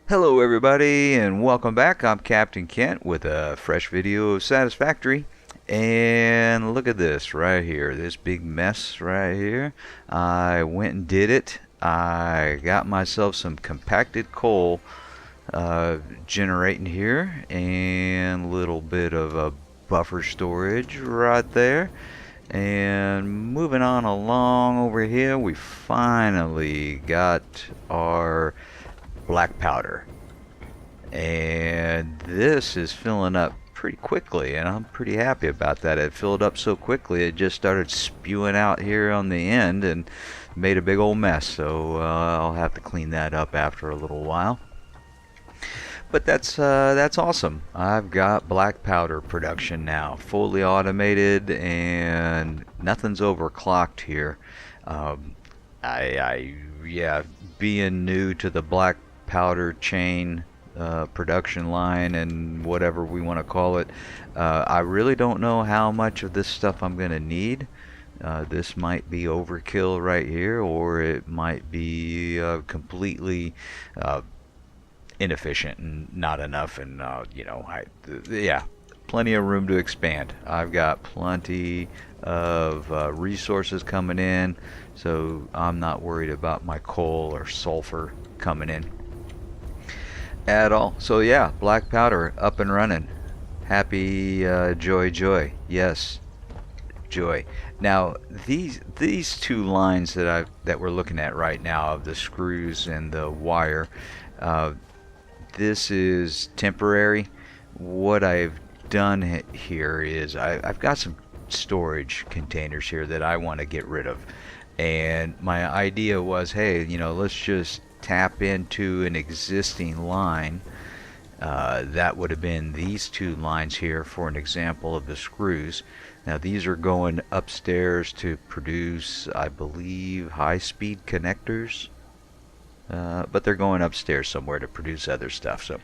Hello everybody and welcome back. I'm Captain Kent with a fresh video of Satisfactory. And look at this right here, this big mess right here. I went and did it. I got myself some compacted coal generating here and a little bit of a buffer storage right there. And moving on along over here, we finally got our black powder, and this is filling up pretty quickly, and I'm pretty happy about that. It filled up so quickly it just started spewing out here on the end and made a big old mess, so I'll have to clean that up after a little while. But that's awesome. I've got black powder production now, fully automated, and nothing's overclocked here. Yeah, being new to the black powder chain production line and whatever we want to call it, I really don't know how much of this stuff I'm going to need. This might be overkill right here, or it might be completely inefficient and not enough, and yeah, plenty of room to expand. I've got plenty of resources coming in, so I'm not worried about my coal or sulfur coming in at all. So yeah, black powder up and running. Happy joy. Yes, joy. Now these two lines that we're looking at right now, of the screws and the wire, this is temporary. What I've done here is I've got some storage containers here that I want to get rid of, and my idea was, hey, let's just tap into an existing line. That would have been these two lines here for an example of the screws. Now these are going upstairs to produce, I believe, high-speed connectors, but they're going upstairs somewhere to produce other stuff. So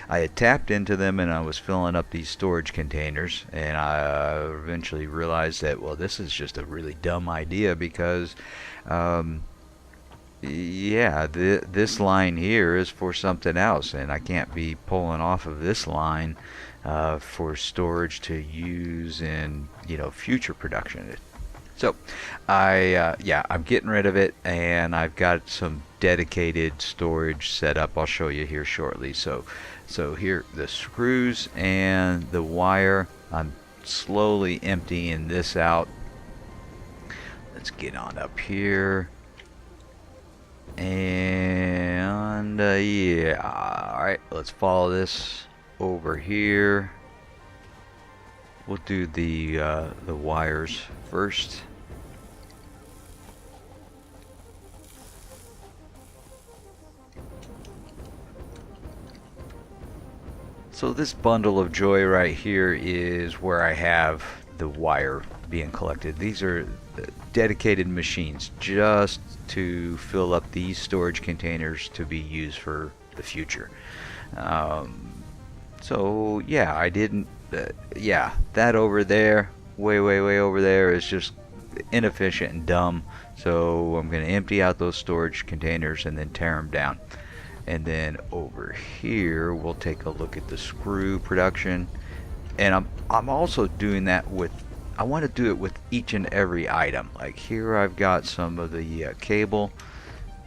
I had tapped into them and I was filling up these storage containers, and I eventually realized that, well, this is just a really dumb idea, because yeah, this line here is for something else, and I can't be pulling off of this line for storage to use in future production. So I'm getting rid of it, and I've got some dedicated storage set up. I'll show you here shortly. So here, the screws and the wire, I'm slowly emptying this out. Let's get on up here. And yeah, alright, let's follow this over here. We'll do the wires first. So this bundle of joy right here is where I have the wire being collected. These are dedicated machines just to fill up these storage containers to be used for the future. So yeah, I didn't yeah, that over there, way over there, is just inefficient and dumb. So I'm going to empty out those storage containers and then tear them down. And then over here we'll take a look at the screw production, and I'm also doing that with, I want to do it with each and every item. Like here I've got some of the cable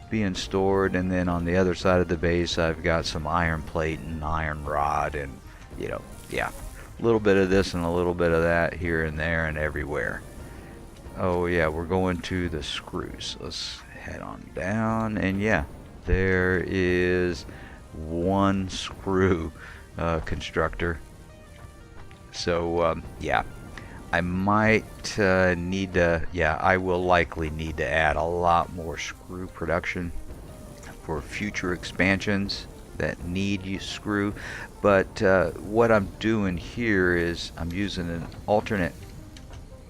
being stored, and then on the other side of the base I've got some iron plate and iron rod, and yeah, a little bit of this and a little bit of that here and there and everywhere. Oh yeah, we're going to the screws. Let's head on down, and yeah, there is one screw constructor. So yeah, I might need to, yeah, I will likely need to add a lot more screw production for future expansions that need screw. But what I'm doing here is I'm using an alternate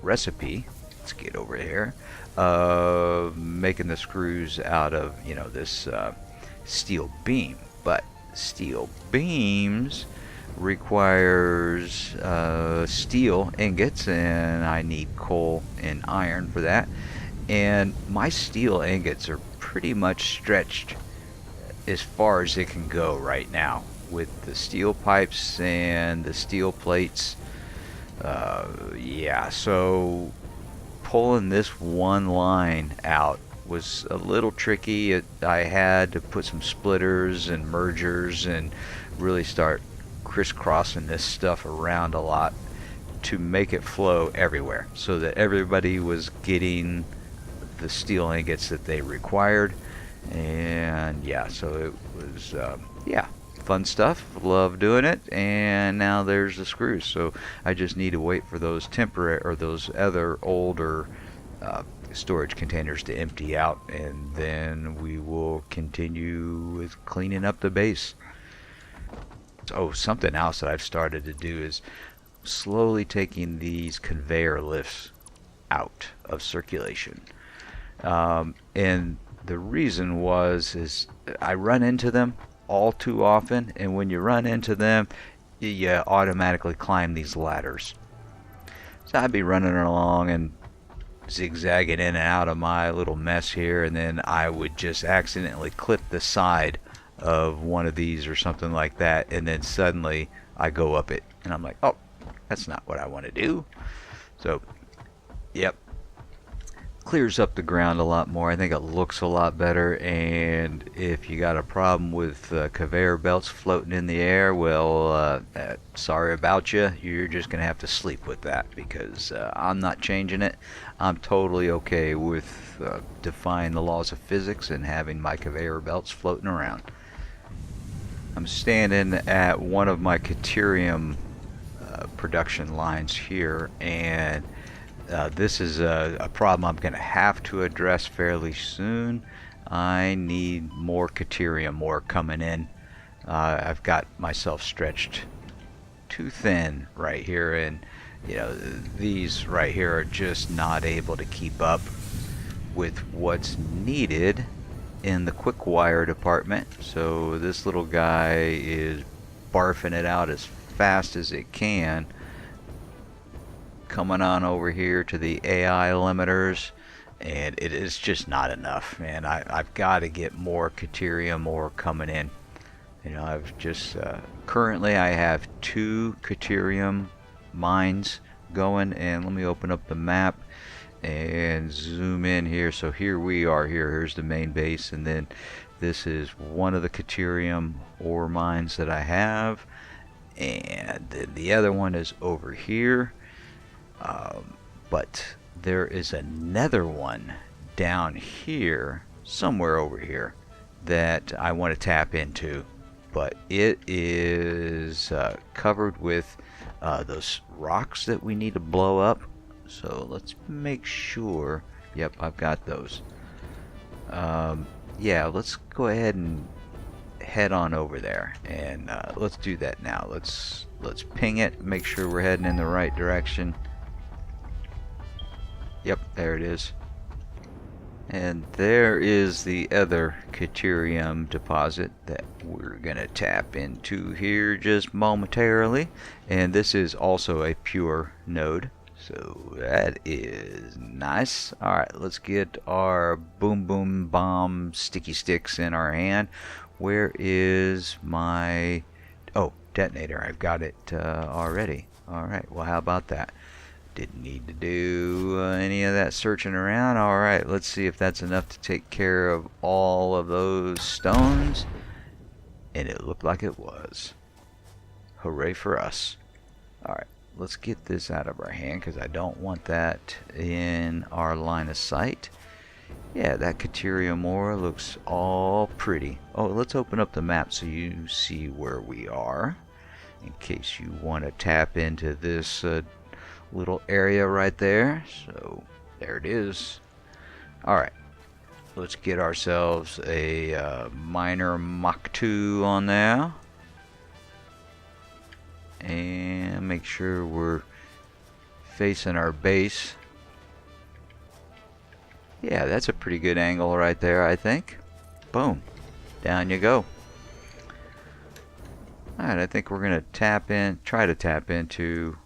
recipe. Let's get over here, of making the screws out of this steel beam. But steel beams requires steel ingots, and I need coal and iron for that. And my steel ingots are pretty much stretched as far as it can go right now with the steel pipes and the steel plates. Yeah, so pulling this one line out was a little tricky. I had to put some splitters and mergers and really start crisscrossing this stuff around a lot to make it flow everywhere so that everybody was getting the steel ingots that they required. And yeah, so it was yeah, fun stuff. Love doing it. And now there's the screws, so I just need to wait for those temporary or those other older storage containers to empty out, and then we will continue with cleaning up the base. Oh, something else that I've started to do is slowly taking these conveyor lifts out of circulation. And the reason is I run into them all too often, and when you run into them, you automatically climb these ladders. So I'd be running along and zigzagging in and out of my little mess here, and then I would just accidentally clip the side of one of these or something like that, and then suddenly I go up it, and I'm like, oh, that's not what I want to do. So, yep. Clears up the ground a lot more. I think it looks a lot better, and if you got a problem with conveyor belts floating in the air, well, sorry about you. You're just gonna have to sleep with that, because I'm not changing it. I'm totally okay with defying the laws of physics and having my conveyor belts floating around. I'm standing at one of my Caterium production lines here, and this is a problem I'm going to have to address fairly soon. I need more Caterium ore coming in. I've got myself stretched too thin right here, and you know, these right here are just not able to keep up with what's needed in the quick wire department. So this little guy is barfing it out as fast as it can, coming on over here to the AI limiters, and it is just not enough, man. I've got to get more Caterium ore coming in. You know, I've just currently I have 2 Caterium mines going, and let me open up the map and zoom in here. So here we are. Here's the main base, and then this is one of the Caterium ore mines that I have, and then the other one is over here. But there is another one down here, somewhere over here, that I want to tap into, but it is covered with those rocks that we need to blow up. So let's make sure. Yep, I've got those. Yeah, let's go ahead and head on over there, and let's do that now. Let's ping it, make sure we're heading in the right direction. Yep, there it is. And there is the other Caterium deposit that we're going to tap into here just momentarily. And this is also a pure node, so that is nice. Alright, let's get our boom boom bomb sticky sticks in our hand. Where is my... oh, detonator. I've got it already. Alright, well, how about that? Didn't need to do any of that searching around. Alright, let's see if that's enough to take care of all of those stones. And it looked like it was. Hooray for us. Alright, let's get this out of our hand, because I don't want that in our line of sight. Yeah, that Caterium ore looks all pretty. Oh, let's open up the map so you see where we are, in case you want to tap into this little area right there. So there it is. Alright, let's get ourselves a miner Mach 2 on there, and make sure we're facing our base. Yeah, that's a pretty good angle right there, I think. Boom, down you go. Alright, I think we're gonna try to tap into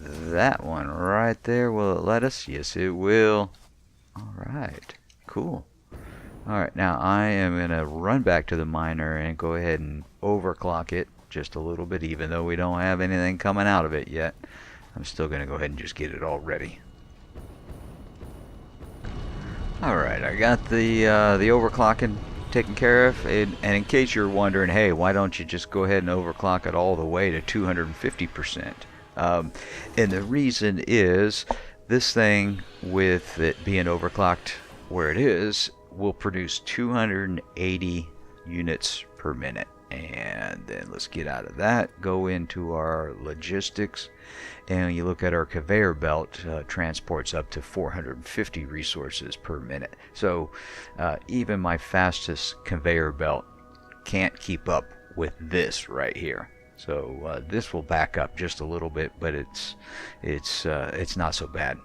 that one right there. Will it let us? Yes, it will. Alright, cool. Alright, now I am going to run back to the miner and go ahead and overclock it just a little bit, even though we don't have anything coming out of it yet. I'm still going to go ahead and just get it all ready. Alright, I got the overclocking taken care of, and in case you're wondering, hey, why don't you just go ahead and overclock it all the way to 250%? And the reason is, this thing, with it being overclocked where it is, will produce 280 units per minute. And then let's get out of that, go into our logistics, and you look at our conveyor belt, transports up to 450 resources per minute. So even my fastest conveyor belt can't keep up with this right here. So this will back up just a little bit, but it's not so bad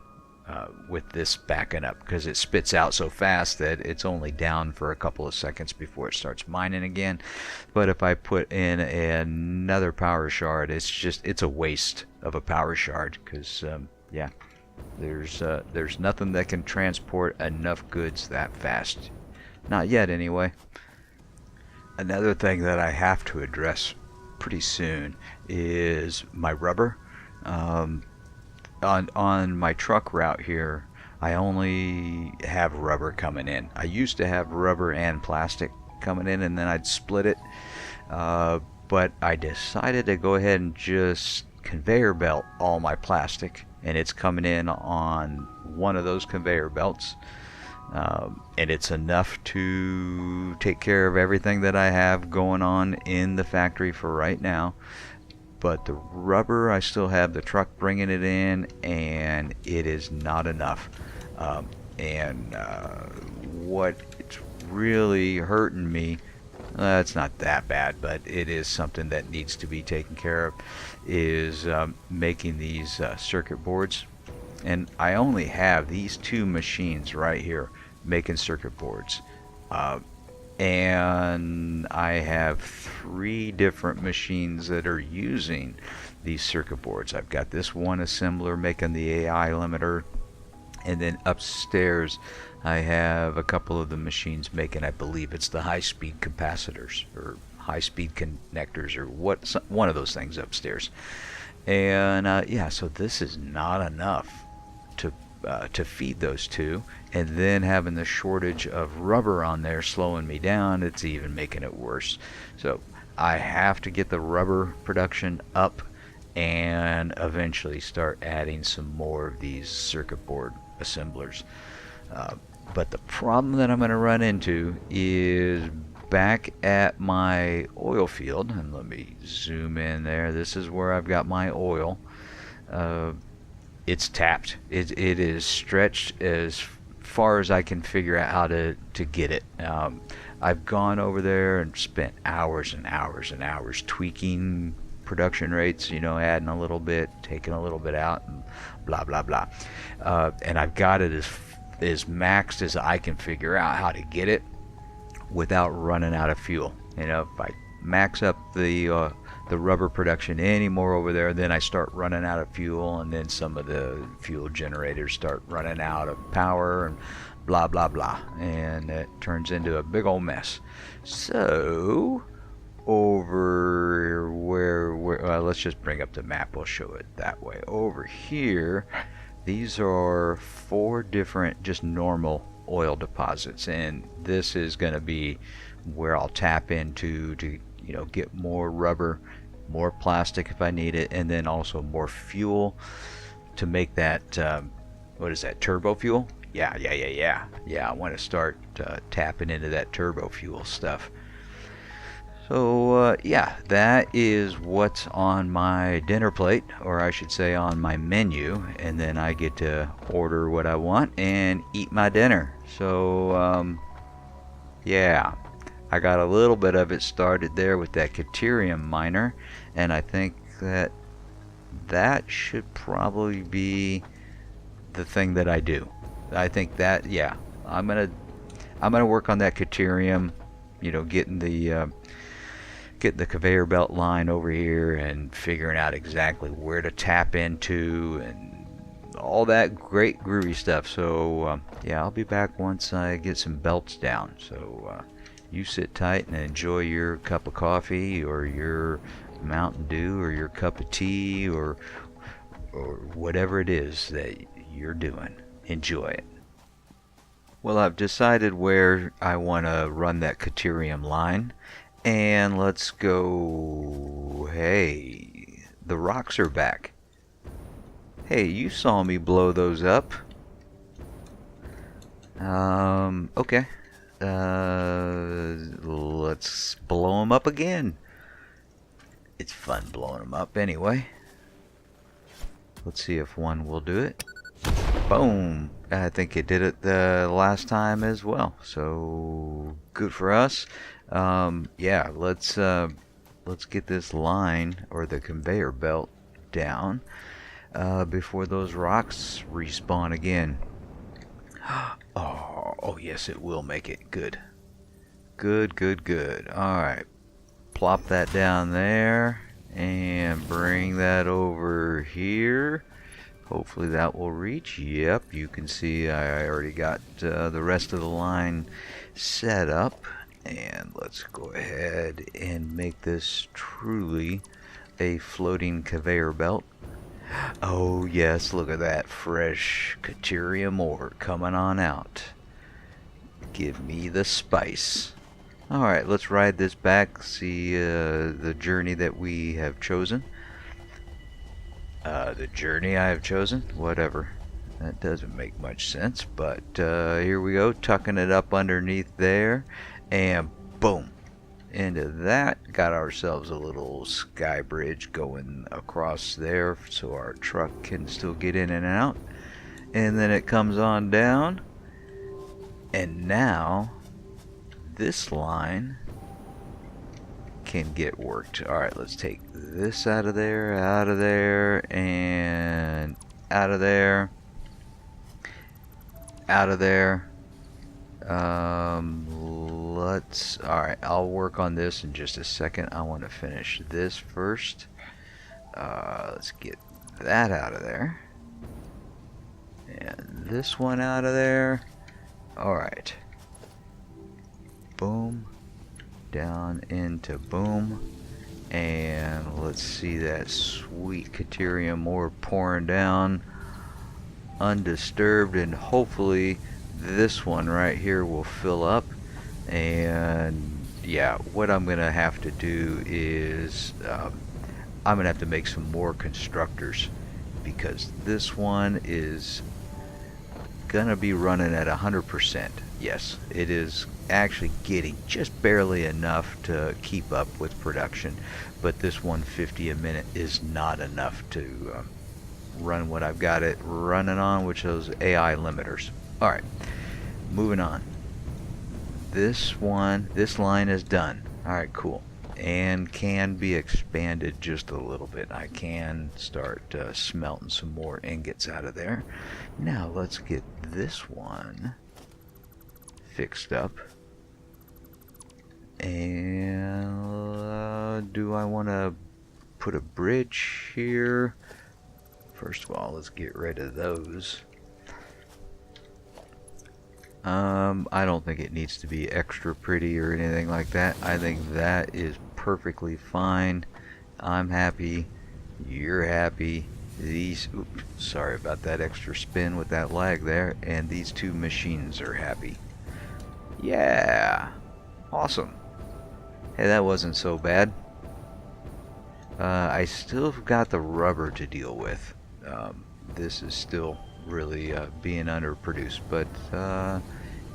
with this backing up, because it spits out so fast that it's only down for a couple of seconds before it starts mining again. But if I put in another power shard, it's a waste of a power shard, because yeah, there's nothing that can transport enough goods that fast, not yet anyway. Another thing that I have to address pretty soon is my rubber. On my truck route here, I only have rubber coming in. I used to have rubber and plastic coming in, and then I'd split it, but I decided to go ahead and just conveyor belt all my plastic, and it's coming in on one of those conveyor belts, and it's enough to take care of everything that I have going on in the factory for right now. But the rubber, I still have the truck bringing it in, and it is not enough. What it's really hurting me, it's not that bad, but it is something that needs to be taken care of, is making these circuit boards. And I only have these two machines right here making circuit boards. And I have 3 different machines that are using these circuit boards. I've got this one assembler making the AI limiter, and then upstairs I have a couple of the machines making, I believe it's the high-speed capacitors or high-speed connectors, or one of those things upstairs. And yeah, so this is not enough to feed those two, and then having the shortage of rubber on there slowing me down, it's even making it worse. So I have to get the rubber production up and eventually start adding some more of these circuit board assemblers. But the problem that I'm going to run into is back at my oil field, and let me zoom in there. This is where I've got my oil. It's tapped. It is stretched as far as I can figure out how to get it. I've gone over there and spent hours and hours and hours tweaking production rates, adding a little bit, taking a little bit out, and blah blah blah. And I've got it as maxed as I can figure out how to get it without running out of fuel. If I max up the rubber production anymore over there, then I start running out of fuel, and then some of the fuel generators start running out of power, and blah blah blah, and it turns into a big old mess. So over where let's just bring up the map, we'll show it that way. Over here, these are 4 different just normal oil deposits, and this is going to be where I'll tap into to get more rubber, more plastic if I need it, and then also more fuel to make that what is that, turbo fuel? Yeah, I want to start tapping into that turbo fuel stuff. So yeah, that is what's on my dinner plate, or I should say on my menu, and then I get to order what I want and eat my dinner. So yeah, I got a little bit of it started there with that Caterium miner, and I think that should probably be the thing that I do. I think that, yeah, I'm gonna work on that Caterium, getting the conveyor belt line over here and figuring out exactly where to tap into and all that great groovy stuff. So yeah, I'll be back once I get some belts down. So you sit tight and enjoy your cup of coffee or your Mountain Dew or your cup of tea or whatever it is that you're doing. Enjoy it. Well, I've decided where I want to run that Caterium line, and let's go. Hey, the rocks are back. Hey, you saw me blow those up. Okay. Let's blow them up again. It's fun blowing them up anyway. Let's see if one will do it. Boom! I think it did it the last time as well. So good for us. Yeah, let's get this line or the conveyor belt down before those rocks respawn again. Oh yes, it will make it. Good. Good. Alright. Plop that down there and bring that over here. Hopefully that will reach. Yep, you can see I already got the rest of the line set up. And let's go ahead and make this truly a floating conveyor belt. Oh yes, look at that fresh Caterium ore coming on out. Give me the spice. Alright, let's ride this back, see the journey that we have chosen. The journey I have chosen? Whatever. That doesn't make much sense, but here we go, tucking it up underneath there, and boom! Into that, got ourselves a little sky bridge going across there so our truck can still get in and out. And then it comes on down, and now this line can get worked. Alright, let's take this out of there, and out of there, out of there. Alright, I'll work on this in just a second. I want to finish this first. Let's get that out of there. And this one out of there. Alright. Boom. Down into boom. And let's see that sweet Caterium ore pouring down undisturbed, and hopefully this one right here will fill up. And yeah, what I'm gonna have to do is I'm gonna have to make some more constructors, because this one is gonna be running at 100%. Yes, it is actually getting just barely enough to keep up with production, but this 150 a minute is not enough to run what I've got it running on, which is AI limiters. Alright, moving on. This line is done. Alright, cool. And can be expanded just a little bit. I can start smelting some more ingots out of there. Now let's get this one fixed up. And do I want to put a bridge here? First of all, let's get rid of those. I don't think it needs to be extra pretty or anything like that. I think that is perfectly fine. I'm happy. You're happy. Oops, sorry about that extra spin with that lag there. And these two machines are happy. Yeah, awesome. Hey, that wasn't so bad. I still got the rubber to deal with. This is still really being underproduced, but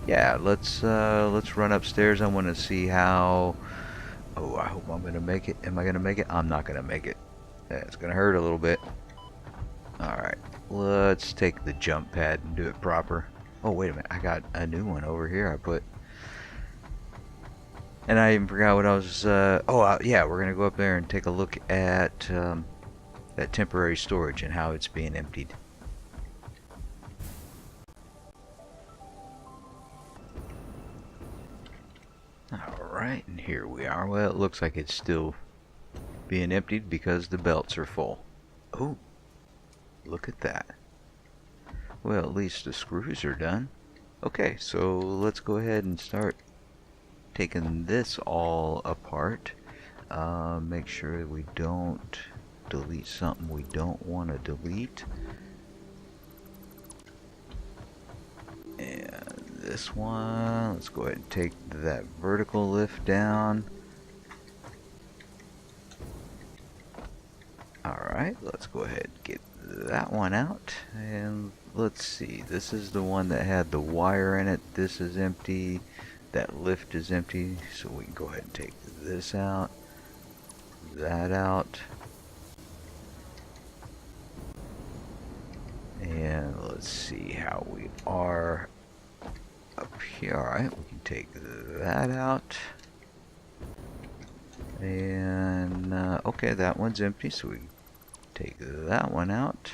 yeah, let's run upstairs. I want to see how. Oh, I hope I'm gonna make it. Am I gonna make it? I'm not gonna make it. It's gonna hurt a little bit. All right, let's take the jump pad and do it proper. Oh, wait a minute, I got a new one over here. I put. And I even forgot what I was. Yeah, we're gonna go up there and take a look at that temporary storage and how it's being emptied. Alright, and here we are. Well, it looks like it's still being emptied because the belts are full. Oh, look at that. Well, at least the screws are done. Okay, so let's go ahead and start taking this all apart. Make sure we don't delete something we don't want to delete. And this one, let's go ahead and take that vertical lift down. Alright, let's go ahead and get that one out. And let's see, this is the one that had the wire in it. This is empty. That lift is empty. So we can go ahead and take this out. That out. And let's see how we are up here. Alright, we can take that out. And okay, that one's empty, so we take that one out,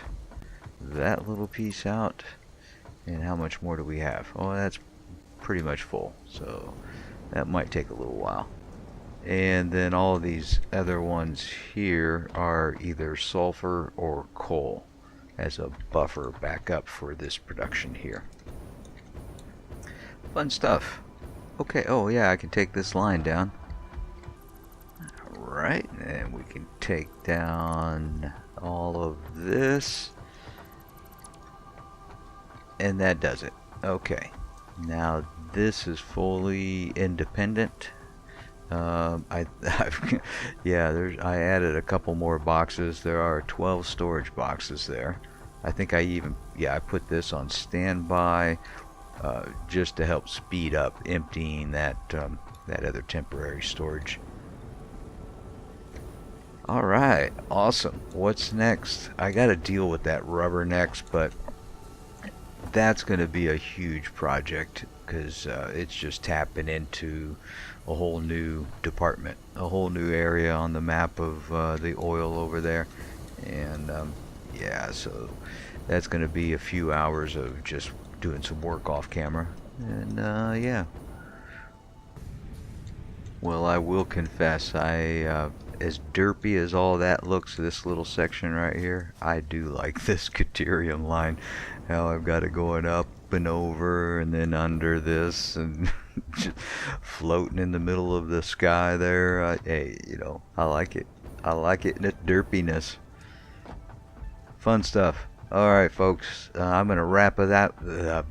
that little piece out. And how much more do we have? Oh, that's pretty much full, so that might take a little while. And then all of these other ones here are either sulfur or coal as a buffer backup for this production here. Fun stuff. Okay, oh yeah, I can take this line down. Alright, and we can take down all of this. And that does it. Okay, now this is fully independent. I added a couple more boxes. There are 12 storage boxes there. I think I put this on standby just to help speed up emptying that other temporary storage. Alright, awesome. What's next? I gotta deal with that rubber next, but that's going to be a huge project because it's just tapping into a whole new department, a whole new area on the map of the oil over there. And yeah, so that's going to be a few hours of just doing some work off camera. And yeah, well, I will confess, as derpy as all that looks, this little section right here, I do like this Caterium line. How I've got it going up and over and then under this and just floating in the middle of the sky there. Hey, you know, I like it. I like it in its derpiness. Fun stuff. Alright folks, I'm going to wrap up that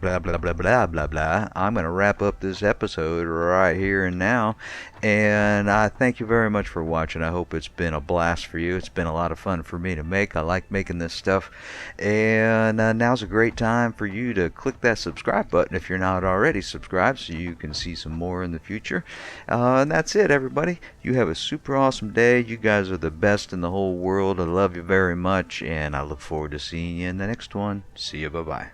blah blah blah blah blah blah. I'm going to wrap up this episode right here and now, and I thank you very much for watching. I hope it's been a blast for you. It's been a lot of fun for me to make. I like making this stuff, and now's a great time for you to click that subscribe button if you're not already subscribed, so you can see some more in the future. And that's it, everybody. You have a super awesome day. You guys are the best in the whole world. I love you very much, and I look forward to seeing you in the next one. See you. Bye-bye.